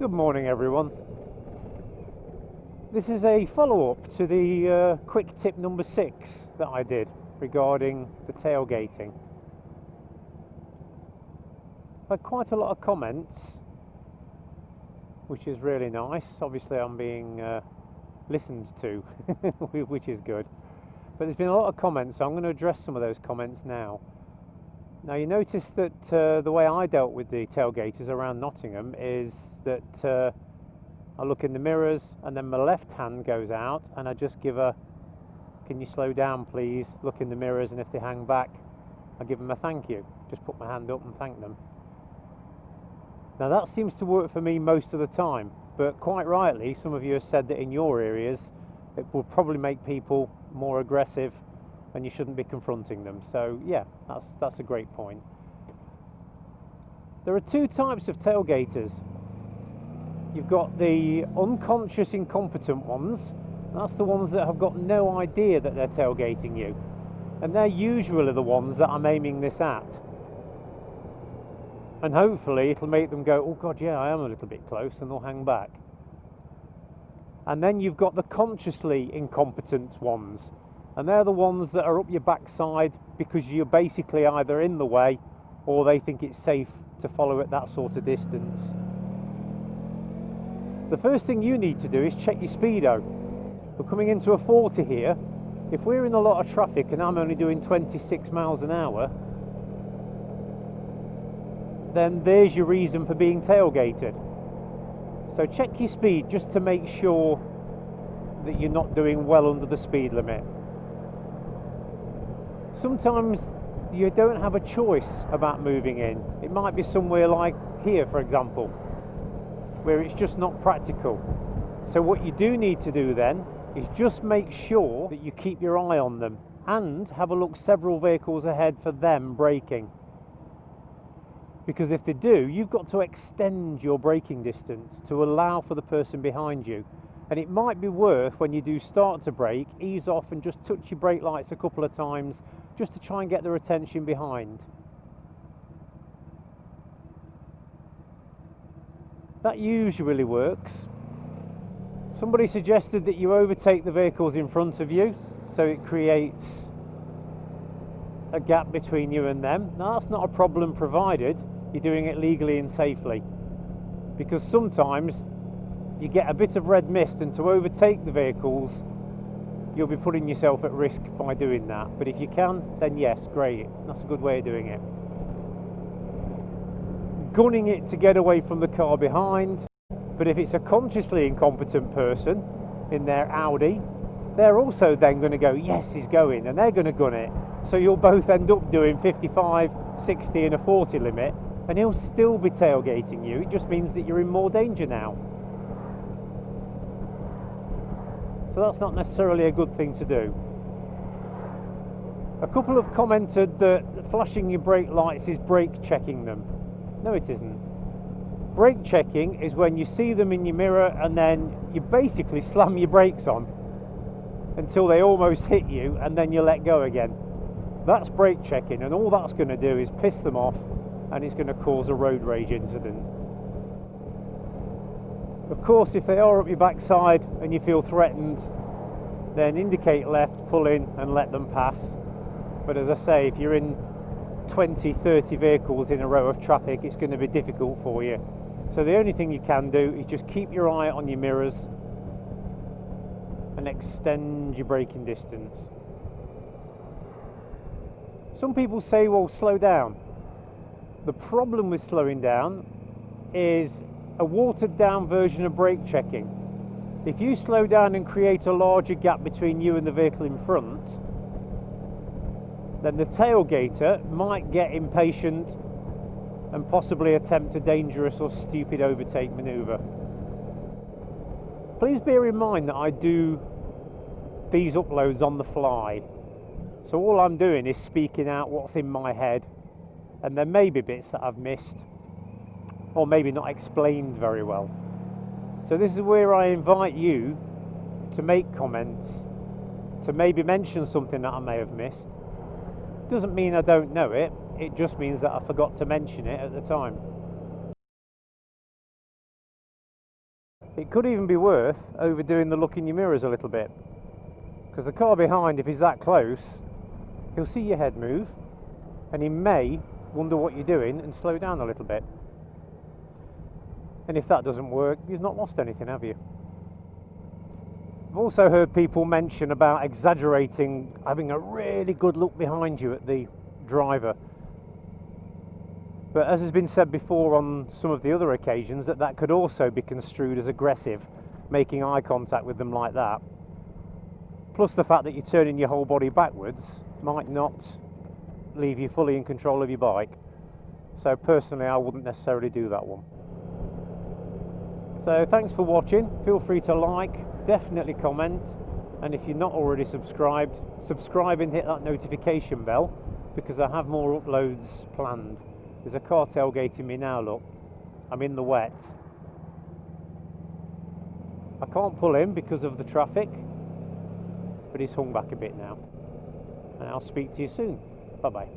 Good morning, everyone. This is a follow-up to the quick tip number 6 that I did regarding the tailgating. I've had quite a lot of comments, which is really nice. Obviously I'm being listened to, which is good. But there's been a lot of comments, so I'm going to address some of those comments now. Now, you notice that the way I dealt with the tailgaters around Nottingham is that I look in the mirrors and then my left hand goes out and I just give a, can you slow down please, look in the mirrors, and if they hang back I give them a thank you. Just put my hand up and thank them. Now that seems to work for me most of the time, but quite rightly some of you have said that in your areas it will probably make people more aggressive and you shouldn't be confronting them. So yeah, that's a great point. There are two types of tailgaters. You've got the unconscious, incompetent ones. That's the ones that have got no idea that they're tailgating you. And they're usually the ones that I'm aiming this at. And hopefully it'll make them go, oh God, yeah, I am a little bit close, and they'll hang back. And then you've got the consciously incompetent ones. And they're the ones that are up your backside because you're basically either in the way or they think it's safe to follow at that sort of distance. The first thing you need to do is check your speedo. We're coming into a 40 here. If we're in a lot of traffic and I'm only doing 26 miles an hour, then there's your reason for being tailgated. So check your speed just to make sure that you're not doing well under the speed limit. Sometimes you don't have a choice about moving in. It might be somewhere like here, for example, where it's just not practical. So what you do need to do then is just make sure that you keep your eye on them and have a look several vehicles ahead for them braking. Because if they do, you've got to extend your braking distance to allow for the person behind you. And it might be worth, when you do start to brake, ease off and just touch your brake lights a couple of times just to try and get their attention behind. That usually works. Somebody suggested that you overtake the vehicles in front of you so it creates a gap between you and them. Now that's not a problem provided you're doing it legally and safely, because sometimes you get a bit of red mist, and to overtake the vehicles you'll be putting yourself at risk by doing that. But if you can, then yes, great, that's a good way of doing it. Gunning it to get away from the car behind. But if it's a consciously incompetent person in their Audi, they're also then going to go, yes, he's going, and they're going to gun it. So you'll both end up doing 55, 60 and a 40 limit, and he'll still be tailgating you. It just means that you're in more danger now. So that's not necessarily a good thing to do. A couple have commented that flashing your brake lights is brake checking them. No, it isn't. Brake checking is when you see them in your mirror and then you basically slam your brakes on until they almost hit you and then you let go again. That's brake checking, and all that's going to do is piss them off, and it's going to cause a road rage incident. Of course, if they are up your backside and you feel threatened, then indicate left, pull in and let them pass. But as I say, if you're in 20, 30 vehicles in a row of traffic, it's going to be difficult for you. So the only thing you can do is just keep your eye on your mirrors and extend your braking distance. Some people say, well, slow down. The problem with slowing down is a watered down version of brake checking. If you slow down and create a larger gap between you and the vehicle in front, then the tailgater might get impatient and possibly attempt a dangerous or stupid overtake manoeuvre. Please bear in mind that I do these uploads on the fly, so all I'm doing is speaking out what's in my head, and there may be bits that I've missed or maybe not explained very well. So this is where I invite you to make comments, to maybe mention something that I may have missed. Doesn't mean I don't know it, it just means that I forgot to mention it at the time. It could even be worth overdoing the look in your mirrors a little bit, because the car behind, if he's that close, he'll see your head move and he may wonder what you're doing and slow down a little bit. And if that doesn't work, you've not lost anything, have you? I've also heard people mention about exaggerating, having a really good look behind you at the driver. But as has been said before on some of the other occasions, that could also be construed as aggressive, making eye contact with them like that. Plus the fact that you're turning your whole body backwards might not leave you fully in control of your bike. So personally, I wouldn't necessarily do that one. So thanks for watching. Feel free to like, definitely comment, and if you're not already subscribed, subscribe and hit that notification bell, because I have more uploads planned. There's a car tailgating me now, look. I'm in the wet. I can't pull in because of the traffic, but he's hung back a bit now. And I'll speak to you soon. Bye bye.